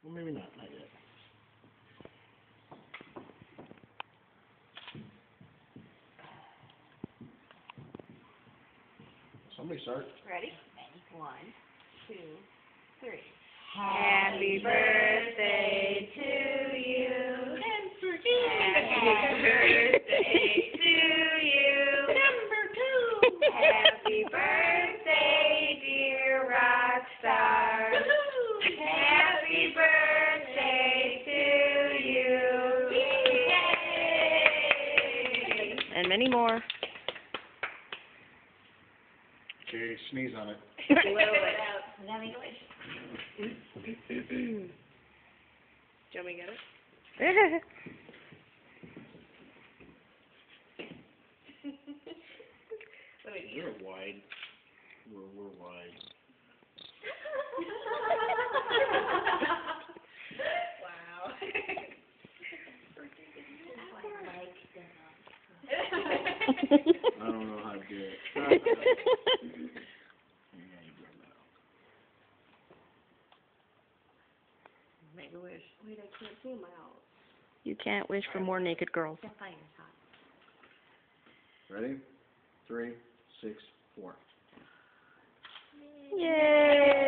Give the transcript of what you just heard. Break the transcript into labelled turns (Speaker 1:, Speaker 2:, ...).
Speaker 1: Well, maybe not yet. Somebody start.
Speaker 2: Ready? 1, 2, 3.
Speaker 3: Happy birthday to you. Happy birthday to you.
Speaker 2: Number 2.
Speaker 3: Happy birthday, dear rock star. Happy birthday to you. Yay!
Speaker 4: And many more.
Speaker 1: Okay, sneeze on it.
Speaker 3: Blow it.
Speaker 2: Let me wish.
Speaker 3: Do you want me to get it? Let me get
Speaker 1: We're wide. We're wide.
Speaker 3: Wow.
Speaker 1: I don't know how to do it.
Speaker 3: Make a wish. Wait, I can't see my out.
Speaker 4: You can't wish for more naked girls.
Speaker 2: The fire's hot.
Speaker 1: Ready? 3, 6, 4.
Speaker 4: Yay!